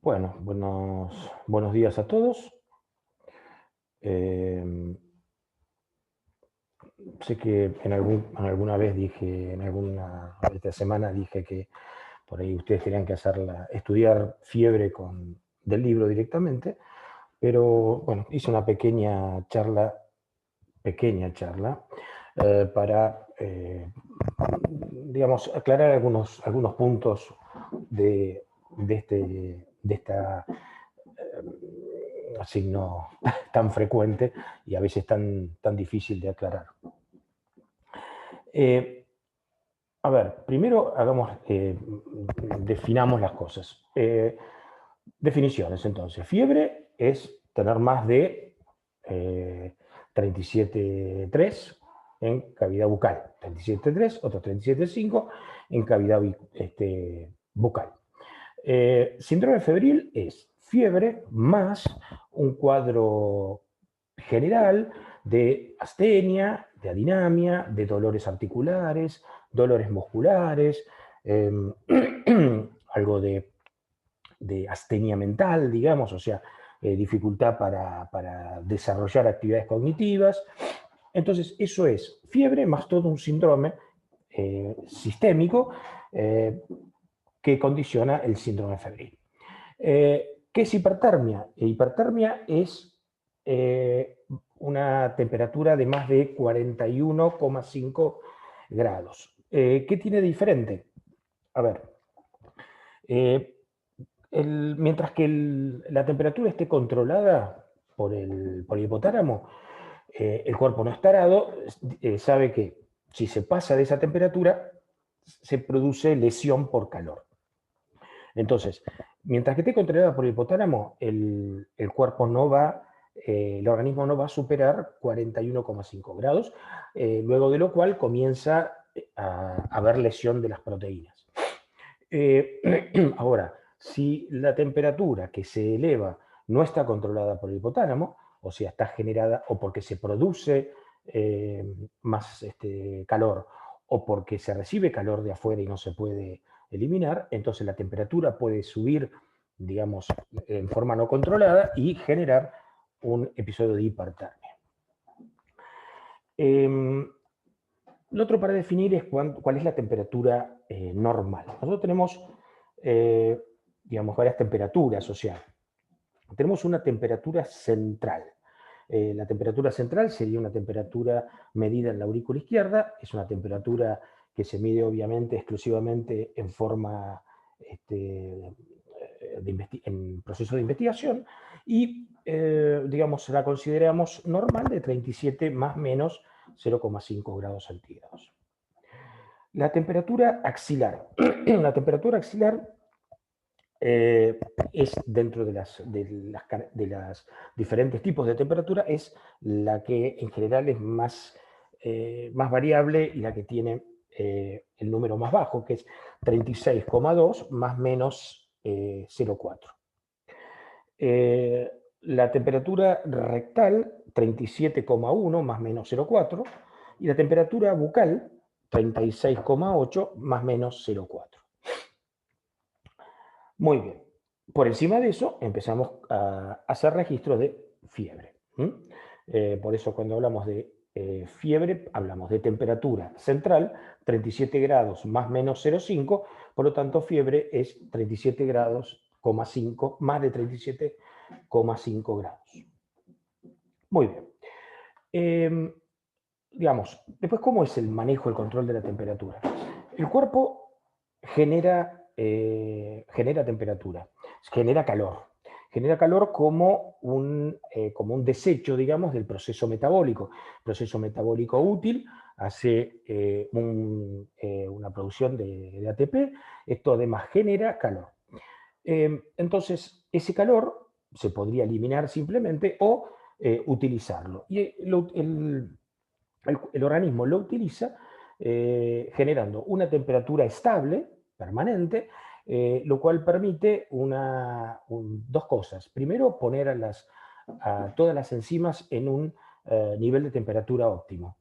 Bueno, buenos días a todos. Eh, Sé que alguna vez dije, en alguna esta semana dije que por ahí ustedes tenían que estudiar Fiebre del libro directamente, pero bueno, hice una pequeña charla, para, digamos, aclarar algunos puntos de esta signo tan frecuente y a veces tan difícil de aclarar. Eh, a ver, primero definamos las cosas. Definiciones, entonces. Fiebre es tener más de 37,3 en cavidad bucal, 37,3, otros 37,5 en cavidad bucal. Síndrome febril es fiebre más un cuadro general de astenia, de adinamia, de dolores articulares, dolores musculares, eh, algo de astenia mental, digamos, o sea, dificultad para desarrollar actividades cognitivas. Entonces, eso es fiebre más todo un síndrome sistémico eh, que condiciona el síndrome febril. ¿Qué es hipertermia? Hipertermia es una temperatura de más de 41,5 grados. ¿Qué tiene de diferente? A ver, eh, mientras que la temperatura esté controlada por el hipotálamo, el cuerpo no es tarado, sabe que si se pasa de esa temperatura, se produce lesión por calor. Entonces, mientras que esté controlada por el hipotálamo, el cuerpo no va, el organismo no va a superar 41,5 grados, luego de lo cual comienza a haber lesión de las proteínas. Ahora, si la temperatura que se eleva no está controlada por el hipotálamo, o sea, está generada o porque se produce más calor o porque se recibe calor de afuera y no se puede eliminar, entonces la temperatura puede subir, digamos, en forma no controlada y generar un episodio de hipertermia. Lo otro para definir es cuál es la temperatura normal. Nosotros tenemos, digamos, varias temperaturas, o sea, tenemos una temperatura central. La temperatura central sería una temperatura medida en la aurícula izquierda, es una temperatura que se mide obviamente exclusivamente en forma en proceso de investigación y, digamos, la consideramos normal de 37 más menos 0,5 grados centígrados. La temperatura axilar. La temperatura axilar es dentro de las diferentes tipos de temperatura, es la que en general es más variable y la que tiene el número más bajo, que es 36,2 más menos 0,4. La temperatura rectal, 37,1 más menos 0,4, y la temperatura bucal, 36,8 más menos 0,4. Muy bien. Por encima de eso empezamos a hacer registros de fiebre. Por eso cuando hablamos de fiebre, hablamos de temperatura central, 37 grados más menos 0,5, por lo tanto fiebre es 37 grados, 5, más de 37,5 grados. Muy bien. Digamos, después, ¿cómo es el manejo, el control de la temperatura? El cuerpo genera temperatura, genera calor. Genera calor como un desecho, digamos, del proceso metabólico. Proceso metabólico útil hace una producción de ATP. Esto además genera calor. Entonces, ese calor se podría eliminar simplemente o utilizarlo. Y el organismo lo utiliza generando una temperatura estable, permanente, lo cual permite dos cosas. Primero, poner a todas las enzimas en un nivel de temperatura óptimo.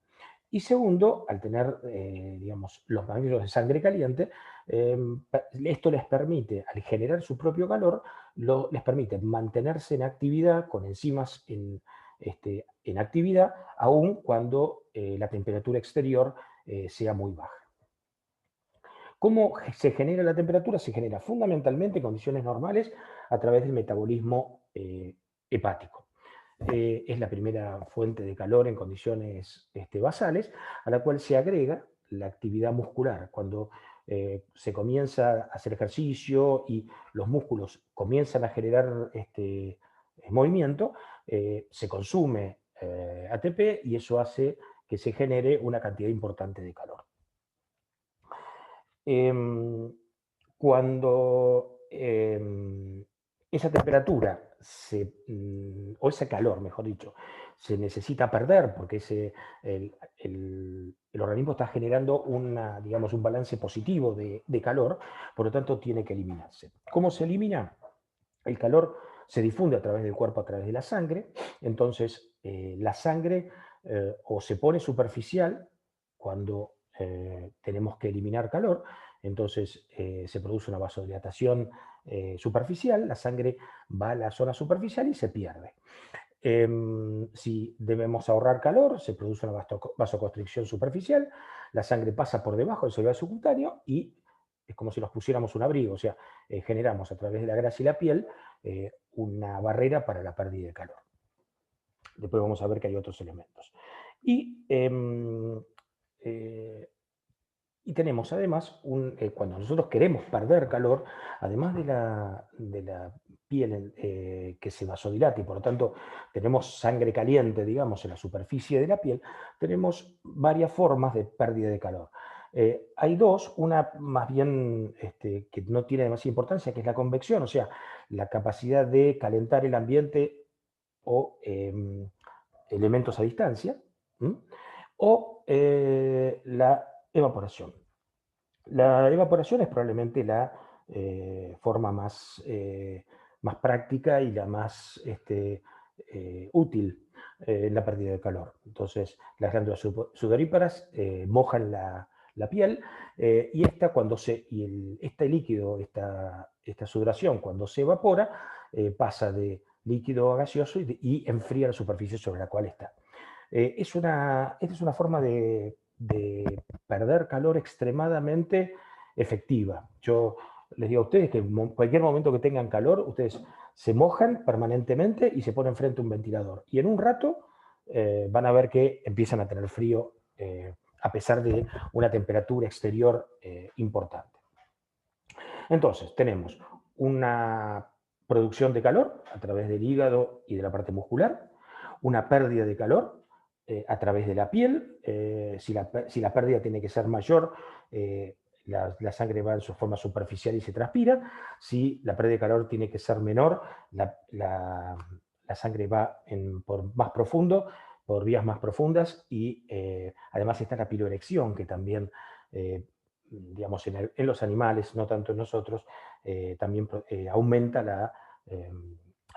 Y segundo, al tener, digamos, los ganglios de sangre caliente, esto les permite, al generar su propio calor, les permite mantenerse en actividad con enzimas en actividad, aun cuando la temperatura exterior sea muy baja. ¿Cómo se genera la temperatura? Se genera fundamentalmente en condiciones normales a través del metabolismo hepático. Es la primera fuente de calor en condiciones basales, a la cual se agrega la actividad muscular. Cuando se comienza a hacer ejercicio y los músculos comienzan a generar movimiento, se consume ATP y eso hace que se genere una cantidad importante de calor. Cuando esa temperatura o ese calor, mejor dicho, se necesita perder porque el organismo está generando digamos, un balance positivo de calor, por lo tanto tiene que eliminarse. ¿Cómo se elimina? El calor se difunde a través del cuerpo, a través de la sangre, entonces la sangre o se pone superficial cuando tenemos que eliminar calor, entonces se produce una vasodilatación superficial, la sangre va a la zona superficial y se pierde. Si debemos ahorrar calor, se produce una vasoconstricción superficial, la sangre pasa por debajo del sólido subcutáneo y es como si nos pusiéramos un abrigo, o sea, generamos a través de la grasa y la piel una barrera para la pérdida de calor. Después vamos a ver que hay otros elementos. Y tenemos además, cuando nosotros queremos perder calor, además de la piel que se vasodilata y por lo tanto tenemos sangre caliente, digamos, en la superficie de la piel, tenemos varias formas de pérdida de calor. Hay dos, una más bien que no tiene demasiada importancia, que es la convección, o sea, la capacidad de calentar el ambiente o elementos a distancia, o la evaporación. La evaporación es probablemente la forma más práctica y la más útil en la pérdida de calor. Entonces, las glándulas sudoríparas mojan la piel y este líquido, esta sudoración, cuando se evapora, pasa de líquido a gaseoso y enfría la superficie sobre la cual está. Esta es una forma de perder calor extremadamente efectiva. Yo les digo a ustedes que en cualquier momento que tengan calor, ustedes se mojan permanentemente y se ponen frente a un ventilador. Y en un rato van a ver que empiezan a tener frío a pesar de una temperatura exterior importante. Entonces, tenemos una producción de calor a través del hígado y de la parte muscular, una pérdida de calor a través de la piel. Si la pérdida tiene que ser mayor, la sangre va en su forma superficial y se transpira. Si la pérdida de calor tiene que ser menor, la sangre va por más profundo, por vías más profundas y además está la piloerección, que también, digamos, en los animales, no tanto en nosotros, también aumenta la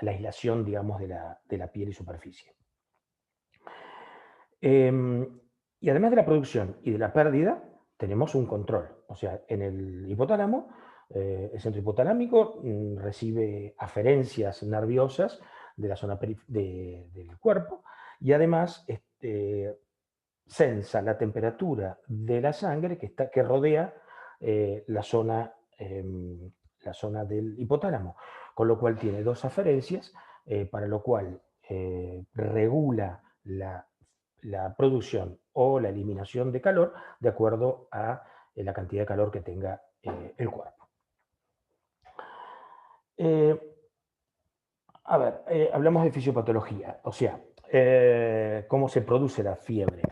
aislación, digamos, de la piel y superficie. Y además de la producción y de la pérdida, tenemos un control. O sea, en el hipotálamo, el centro hipotalámico recibe aferencias nerviosas de la zona del cuerpo y además sensa la temperatura de la sangre que rodea la zona del hipotálamo, con lo cual tiene dos aferencias, para lo cual regula la producción o la eliminación de calor de acuerdo a la cantidad de calor que tenga el cuerpo. Hablamos de fisiopatología, o sea, cómo se produce la fiebre.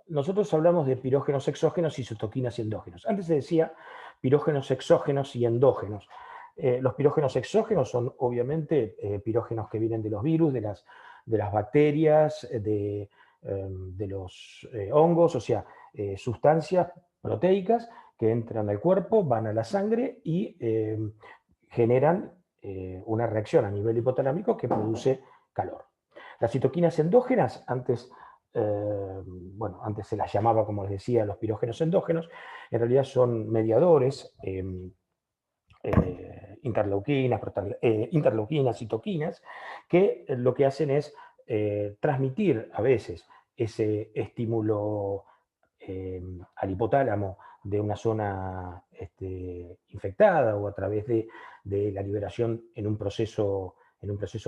Nosotros hablamos de pirógenos exógenos y citoquinas y endógenos. Antes se decía pirógenos exógenos y endógenos. Los pirógenos exógenos son obviamente pirógenos que vienen de los virus, de las bacterias, de los hongos, o sea, sustancias proteicas que entran al cuerpo, van a la sangre y generan una reacción a nivel hipotalámico que produce calor. Las citoquinas endógenas, antes bueno, antes se las llamaba, como les decía, los pirógenos endógenos, en realidad son mediadores, interleuquinas, citoquinas, que lo que hacen es transmitir a veces ese estímulo al hipotálamo de una zona infectada o a través de la liberación en un proceso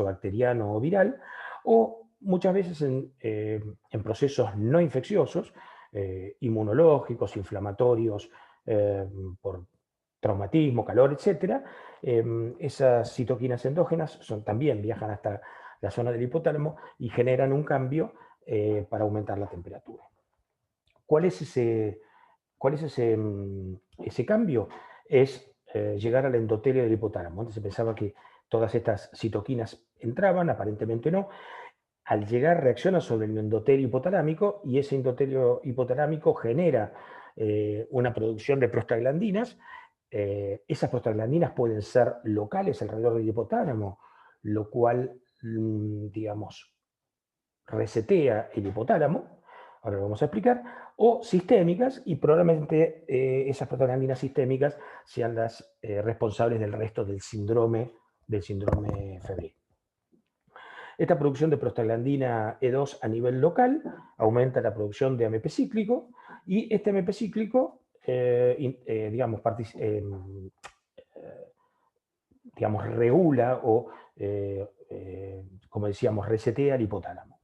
bacteriano o viral, o muchas veces en procesos no infecciosos, inmunológicos, inflamatorios, por traumatismo, calor, etcétera. Esas citoquinas endógenas también viajan hasta la zona del hipotálamo y generan un cambio para aumentar la temperatura. ¿Cuál es ese cambio? Es llegar al endotelio del hipotálamo. Antes se pensaba que todas estas citoquinas entraban, aparentemente no. Al llegar reacciona sobre el endotelio hipotalámico y ese endotelio hipotalámico genera una producción de prostaglandinas. Esas prostaglandinas pueden ser locales alrededor del hipotálamo, lo cual, digamos, resetea el hipotálamo, ahora lo vamos a explicar, o sistémicas, y probablemente esas prostaglandinas sistémicas sean las responsables del resto del síndrome febril. Esta producción de prostaglandina E2 a nivel local aumenta la producción de AMP cíclico, y este AMP cíclico, digamos, regula o, como decíamos, resetea el hipotálamo.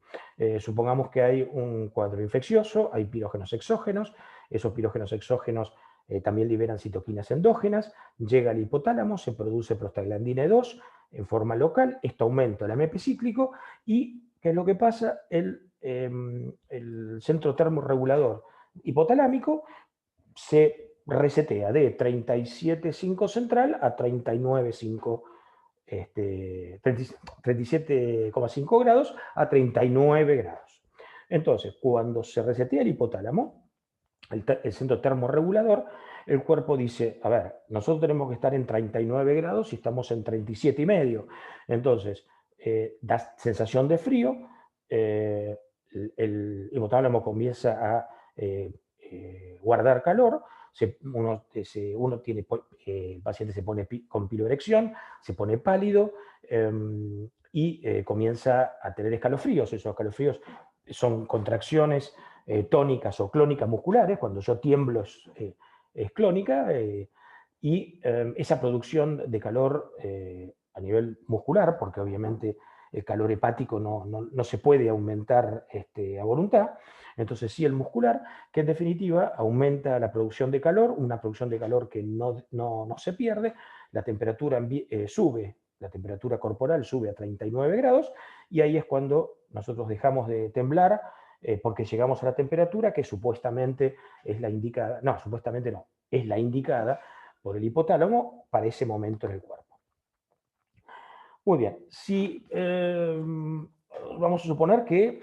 Supongamos que hay un cuadro infeccioso, hay pirógenos exógenos, esos pirógenos exógenos también liberan citoquinas endógenas, llega al hipotálamo, se produce prostaglandina E2 en forma local, esto aumenta el AMP cíclico, y ¿qué es lo que pasa? El centro termorregulador hipotalámico se resetea de 37,5 central a 39,5, 37,5 grados a 39 grados. Entonces, cuando se resetea el hipotálamo, el centro termorregulador, el cuerpo dice, a ver, nosotros tenemos que estar en 39 grados y estamos en 37,5. Entonces, da sensación de frío, el hipotálamo comienza a guardar calor, el paciente se pone con piloerección, se pone pálido y comienza a tener escalofríos. Esos escalofríos son contracciones tónicas o clónicas musculares. Cuando yo tiemblo es clónica, y esa producción de calor a nivel muscular, porque obviamente el calor hepático no se puede aumentar a voluntad, entonces sí el muscular, que en definitiva aumenta la producción de calor, una producción de calor que no se pierde, la temperatura sube, la temperatura corporal sube a 39 grados, y ahí es cuando nosotros dejamos de temblar, porque llegamos a la temperatura que supuestamente es la indicada, no, supuestamente no, es la indicada por el hipotálamo para ese momento en el cuerpo. Muy bien, si vamos a suponer que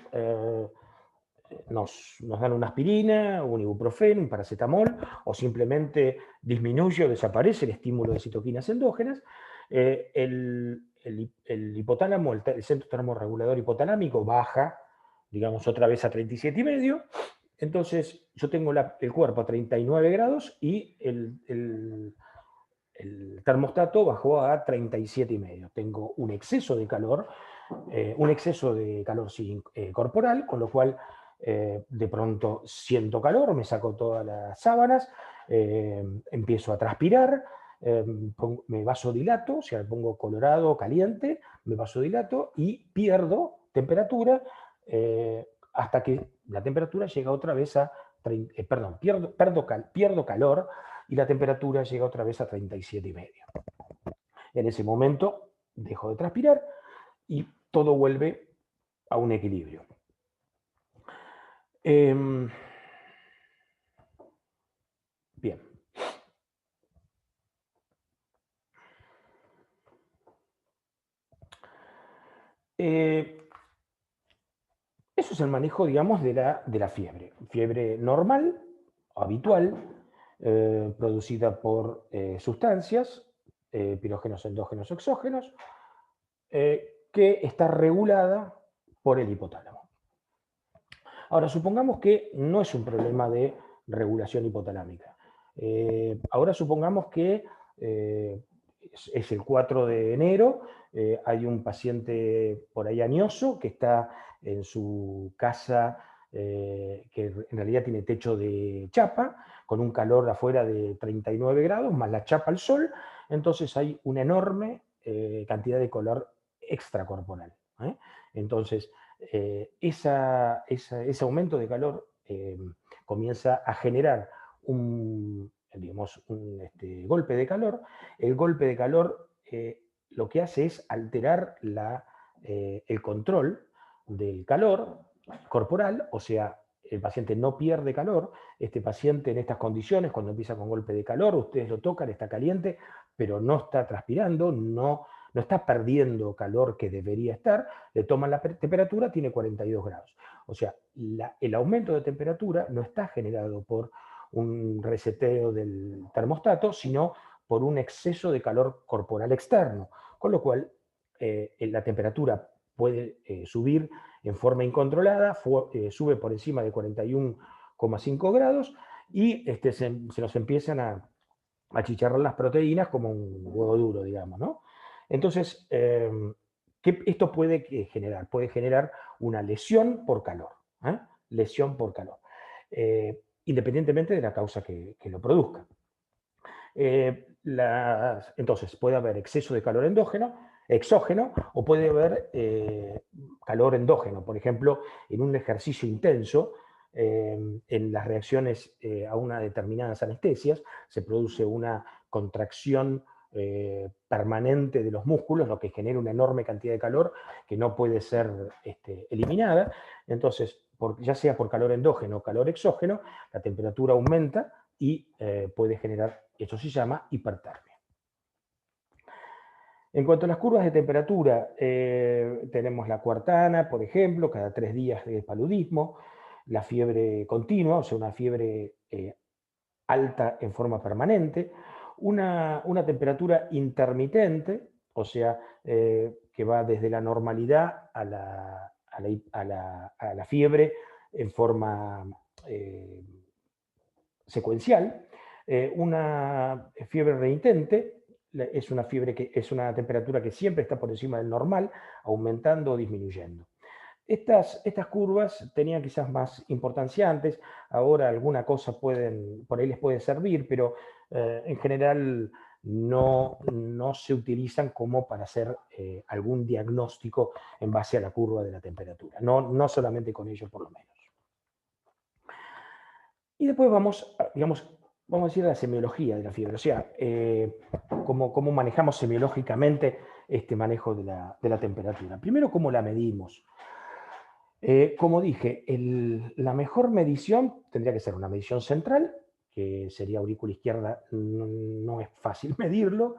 nos dan una aspirina, un ibuprofeno, un paracetamol, o simplemente disminuye o desaparece el estímulo de citoquinas endógenas, el hipotálamo, el centro termorregulador hipotalámico baja, digamos, otra vez a 37,5. Entonces yo tengo el cuerpo a 39 grados y el termostato bajó a 37,5. Tengo un exceso de calor, corporal, con lo cual de pronto siento calor, me saco todas las sábanas, empiezo a transpirar, me vasodilato, o sea, me pongo colorado, caliente, me vasodilato y pierdo temperatura hasta que la temperatura llega otra vez a, pierdo calor y la temperatura llega otra vez a 37,5. En ese momento dejo de transpirar y todo vuelve a un equilibrio. Bien. Eso es el manejo, digamos, de la fiebre. Fiebre normal, habitual, producida por sustancias, pirógenos endógenos o exógenos, que está regulada por el hipotálamo. Ahora, supongamos que no es un problema de regulación hipotalámica. Ahora supongamos que es el 4 de enero, hay un paciente por ahí añoso que está en su casa, que en realidad tiene techo de chapa, con un calor afuera de 39 grados, más la chapa al sol, entonces hay una enorme cantidad de calor extracorporal. ¿Eh? Entonces, ese aumento de calor comienza a generar digamos, un golpe de calor. El golpe de calor lo que hace es alterar el control del calor corporal, o sea, el paciente no pierde calor. Este paciente en estas condiciones, cuando empieza con golpe de calor, ustedes lo tocan, está caliente, pero no está transpirando, no está perdiendo calor que debería estar, le toman la temperatura, tiene 42 grados. O sea, el aumento de temperatura no está generado por un reseteo del termostato, sino por un exceso de calor corporal externo, con lo cual la temperatura puede subir en forma incontrolada, sube por encima de 41,5 grados y se nos empiezan a achicharrar las proteínas como un huevo duro, digamos, ¿no? Entonces, ¿qué esto puede generar? Puede generar una lesión por calor, ¿eh? Lesión por calor, independientemente de la causa que lo produzca. Entonces, puede haber exceso de calor exógeno, o puede haber calor endógeno. Por ejemplo, en un ejercicio intenso, en las reacciones a unas determinadas anestesias, se produce una contracción permanente de los músculos, lo que genera una enorme cantidad de calor que no puede ser eliminada. Entonces, ya sea por calor endógeno o calor exógeno, la temperatura aumenta y puede generar, esto se llama hipertermia. En cuanto a las curvas de temperatura, tenemos la cuartana, por ejemplo, cada 3 días de paludismo, la fiebre continua, o sea, una fiebre alta en forma permanente, una temperatura intermitente, o sea, que va desde la normalidad a la fiebre en forma secuencial, una fiebre remitente es una fiebre que es una temperatura que siempre está por encima del normal, aumentando o disminuyendo. Estas curvas tenían quizás más importancia antes, ahora alguna cosa por ahí les puede servir, pero en general no se utilizan como para hacer algún diagnóstico en base a la curva de la temperatura, no solamente con ello por lo menos. Y después vamos a decir la semiología de la fiebre, o sea, cómo manejamos semiológicamente este manejo de la temperatura. Primero, cómo la medimos. Como dije, la mejor medición tendría que ser una medición central, que sería aurícula izquierda, no es fácil medirlo.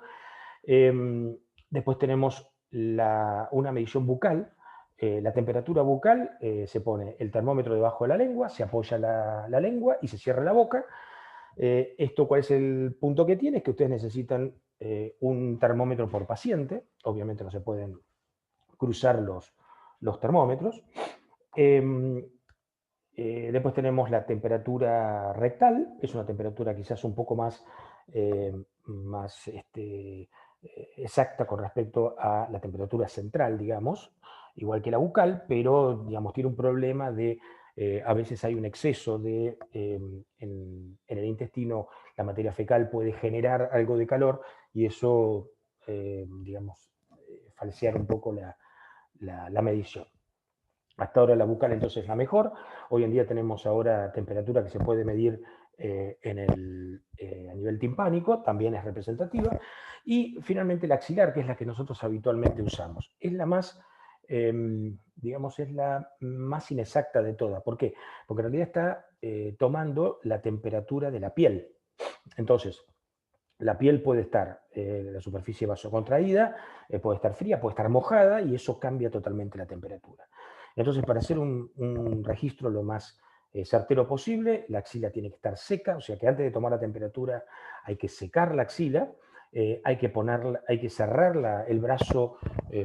Después tenemos una medición bucal. La temperatura bucal, se pone el termómetro debajo de la lengua, se apoya la lengua y se cierra la boca. ¿Esto cuál es el punto que tiene? Es que ustedes necesitan un termómetro por paciente. Obviamente no se pueden cruzar los termómetros. Después tenemos la temperatura rectal, es una temperatura quizás un poco más exacta con respecto a la temperatura central, digamos, igual que la bucal, pero digamos, tiene un problema de, a veces hay un exceso en el intestino, la materia fecal puede generar algo de calor y eso, digamos, falsear un poco la medición. Hasta ahora la bucal entonces es la mejor. Hoy en día tenemos ahora temperatura que se puede medir a nivel timpánico, también es representativa. Y finalmente la axilar, que es la que nosotros habitualmente usamos. Es la más, digamos, es la más inexacta de todas. ¿Por qué? Porque en realidad está tomando la temperatura de la piel. Entonces, la piel puede estar, la superficie vasocontraída, puede estar fría, puede estar mojada y eso cambia totalmente la temperatura. Entonces, para hacer un registro lo más certero posible, la axila tiene que estar seca, o sea que antes de tomar la temperatura hay que secar la axila, hay que cerrar el brazo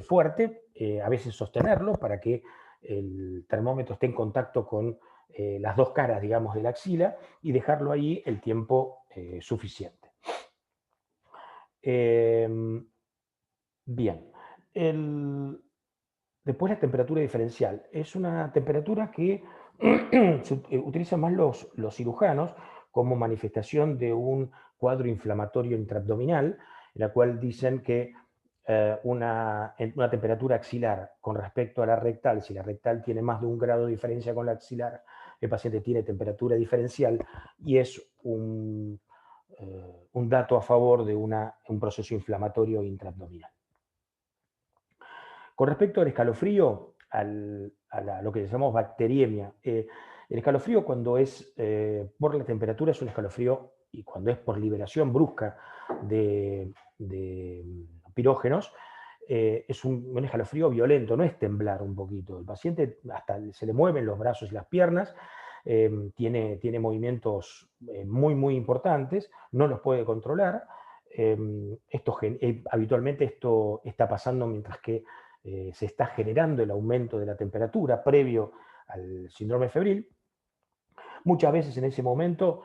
fuerte, a veces sostenerlo para que el termómetro esté en contacto con las dos caras, digamos, de la axila y dejarlo ahí el tiempo suficiente. Bien. Después la temperatura diferencial. Es una temperatura que se utilizan más los cirujanos como manifestación de un cuadro inflamatorio intraabdominal, en la cual dicen que una temperatura axilar con respecto a la rectal, si la rectal tiene más de 1 grado de diferencia con la axilar, el paciente tiene temperatura diferencial y es un dato a favor de un proceso inflamatorio intraabdominal. Con respecto al escalofrío, lo que llamamos bacteriemia, el escalofrío cuando es por la temperatura es un escalofrío y cuando es por liberación brusca de pirógenos, es un escalofrío violento, no es temblar un poquito. El paciente hasta se le mueven los brazos y las piernas, tiene movimientos muy importantes, no los puede controlar. Habitualmente esto está pasando mientras que se está generando el aumento de la temperatura previo al síndrome febril. Muchas veces en ese momento,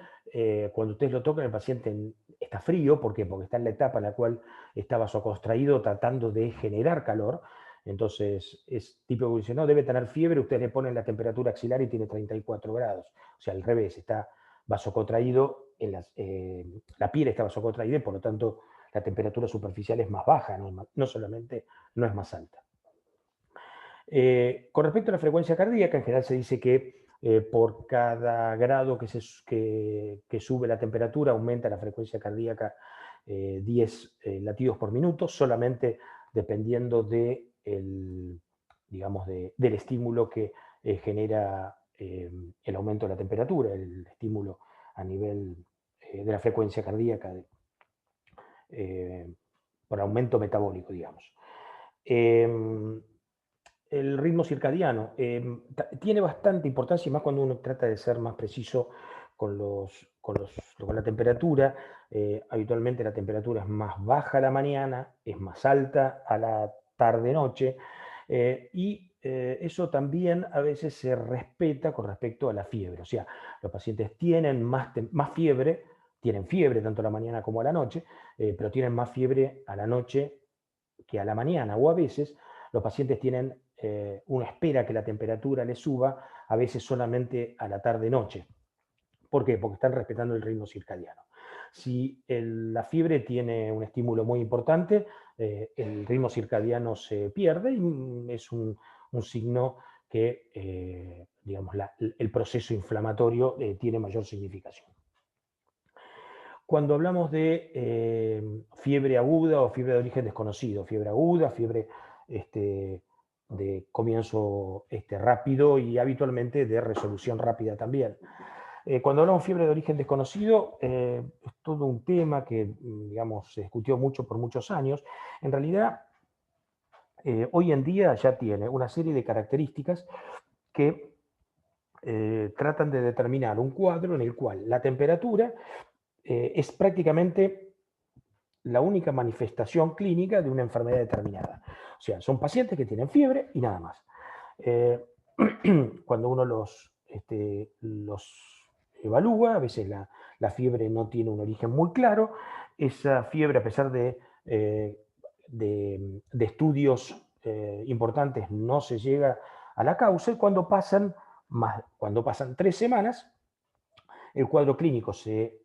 cuando ustedes lo tocan, el paciente está frío. ¿Por qué? Porque está en la etapa en la cual está vasocontraído tratando de generar calor. Entonces es típico que dice, no, debe tener fiebre, ustedes le ponen la temperatura axilar y tiene 34 grados. O sea, al revés, está vasocontraído, la piel está vasocontraída y por lo tanto la temperatura superficial es más baja, no solamente no es más alta. Con respecto a la frecuencia cardíaca, en general se dice que por cada grado que sube la temperatura aumenta la frecuencia cardíaca 10 latidos por minuto, solamente dependiendo digamos, del estímulo que genera el aumento de la temperatura, el estímulo a nivel de la frecuencia cardíaca por aumento metabólico, digamos. El ritmo circadiano tiene bastante importancia, y más cuando uno trata de ser más preciso con la temperatura. Habitualmente la temperatura es más baja a la mañana, es más alta a la tarde-noche, y eso también a veces se respeta con respecto a la fiebre. O sea, los pacientes tienen más fiebre, tienen fiebre tanto a la mañana como a la noche, pero tienen más fiebre a la noche que a la mañana, o a veces los pacientes tienen uno espera que la temperatura les suba, a veces solamente a la tarde-noche. ¿Por qué? Porque están respetando el ritmo circadiano. Si la fiebre tiene un estímulo muy importante, el ritmo circadiano se pierde y es un signo que, digamos, el proceso inflamatorio tiene mayor significación. Cuando hablamos de fiebre aguda o fiebre de origen desconocido, fiebre aguda, fiebre de comienzo rápido y habitualmente de resolución rápida también. Cuando hablamos de fiebre de origen desconocido, es todo un tema que, digamos, se discutió mucho por muchos años. En realidad, hoy en día ya tiene una serie de características que tratan de determinar un cuadro en el cual la temperatura es prácticamente la única manifestación clínica de una enfermedad determinada. O sea, son pacientes que tienen fiebre y nada más. Cuando uno los evalúa, a veces la fiebre no tiene un origen muy claro. Esa fiebre, a pesar de estudios importantes, no se llega a la causa, y cuando pasan 3 semanas, el cuadro clínico se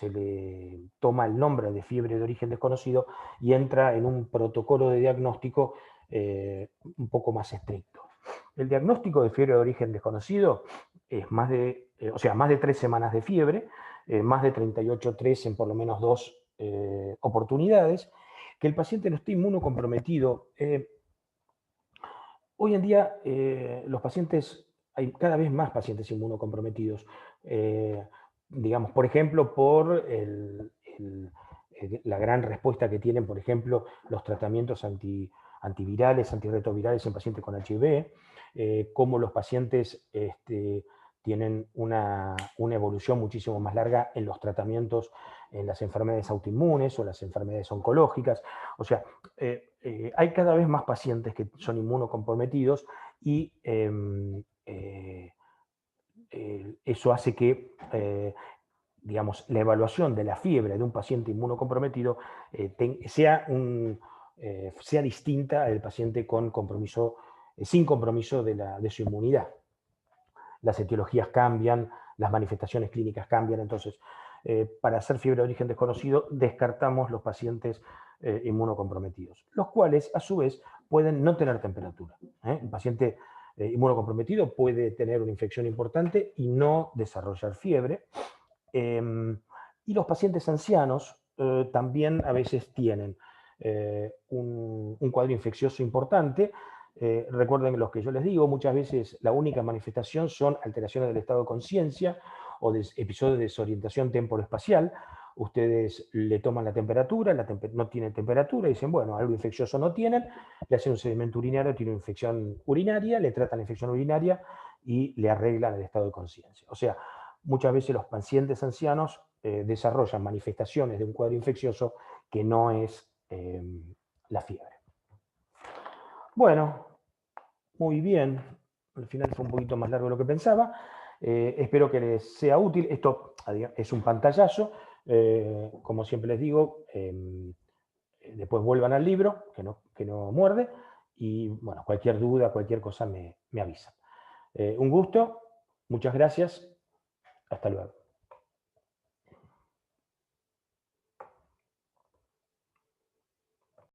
le toma el nombre de fiebre de origen desconocido y entra en un protocolo de diagnóstico un poco más estricto. El diagnóstico de fiebre de origen desconocido es más de 3 semanas de fiebre, más de 38,3 en por lo menos 2 oportunidades, que el paciente no esté inmunocomprometido. Hoy en día los pacientes, hay cada vez más pacientes inmunocomprometidos. Digamos, por ejemplo, por la gran respuesta que tienen, por ejemplo, los tratamientos antivirales, antirretrovirales en pacientes con HIV, cómo los pacientes tienen una evolución muchísimo más larga en los tratamientos en las enfermedades autoinmunes o las enfermedades oncológicas. O sea, hay cada vez más pacientes que son inmunocomprometidos y eso hace que, digamos, la evaluación de la fiebre de un paciente inmunocomprometido sea distinta del paciente con compromiso, sin compromiso de su inmunidad. Las etiologías cambian, las manifestaciones clínicas cambian, entonces, para hacer fiebre de origen desconocido, descartamos los pacientes inmunocomprometidos, los cuales, a su vez, pueden no tener temperatura. El paciente inmunocomprometido puede tener una infección importante y no desarrollar fiebre. Y los pacientes ancianos también a veces tienen un cuadro infeccioso importante. Recuerden los que yo les digo, muchas veces la única manifestación son alteraciones del estado de conciencia o episodios de desorientación temporoespacial. Ustedes le toman la temperatura, no tiene temperatura, dicen, bueno, algo infeccioso no tienen, le hacen un sedimento urinario, tiene una infección urinaria, le tratan la infección urinaria y le arreglan el estado de conciencia. O sea, muchas veces los pacientes ancianos desarrollan manifestaciones de un cuadro infeccioso que no es la fiebre. Bueno, muy bien. Al final fue un poquito más largo de lo que pensaba. Espero que les sea útil. Esto es un pantallazo. Como siempre les digo, después vuelvan al libro, que no muerde. Y bueno, cualquier duda, cualquier cosa me avisan. Un gusto. Muchas gracias. Hasta luego.